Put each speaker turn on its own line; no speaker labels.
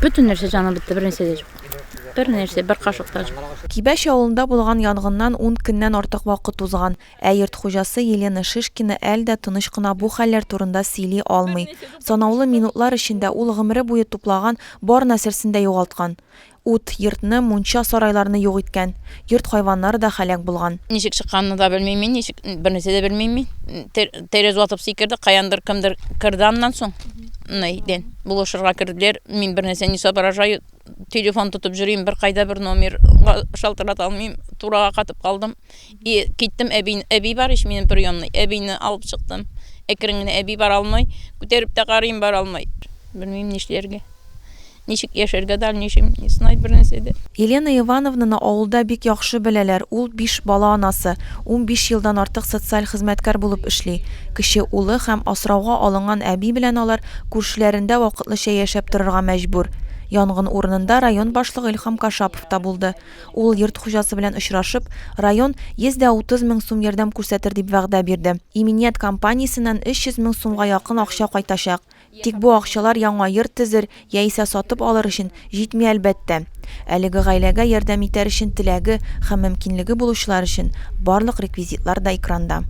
Bütün нәрсә җаны бетте, бер нәрсә дә юк. Бер нәрсә, бер кашык та юк.
Кибәш авылында булган янгыннан 10 көннән артык вакыт узган. Ә йорт хуҗасы Елена Шишкина әлдә тыныч кына бу хәлләр турында сөйли алмый. Санаулы минутлар эчендә ул гомере буе туплаган бар нәрсәсен дә югалткан. Ут, йортны, мунча сарайларны юк иткән. Йорт хайваннары да һәлак булган.
Ничек чыкканны да белмим мин, ничек бер нәрсә дә белмим мин. Тәрәз ватып сикерде, каяндыр кемдер кирде аннан соң. Найден. Булышырга кирделәр. Мин бер нәрсә не соображаю. Телефон тотып йөрим, бер кайда бер номер шалтырата алмыйм. Турага катып калдым. Киттем, әби бар ич минем приемный. Әбине алып чыктым. Әкрен генә әби бар алмый, күтәреп тә карыйм бар алмый. Белмим нишләргә. Ничек яшәргә дальнейшем не знаю бер нәрсә дә.
Елена Ивановнаны авылда бик яхшы беләләр. Ул 5 бала анасы, 15 елдан артык социаль хезмәткәр булып эшли. Кече улы һәм асрауга алынган әби белән алар күршеләрендә вакытлыча яшәп торырга мәҗбүр. Янгын урынында район башлыгы Илһам Кашапов та булды. Ул йорт хуҗасы белән очрашып, район 130 мең сум ярдәм күрсәтер дип вәгъдә бирде. Иминiyet компаниясеннән 300 мең сумга якын акча кайтачак. Тик бу акчалар яңа йорт төзер яисә сатып алыр өчен җитми әлбәттә. Әлеге гаиләгә ярдәм итәр өчен теләге һәм мөмкинлеге булучылар өчен барлык реквизитлар да экранда.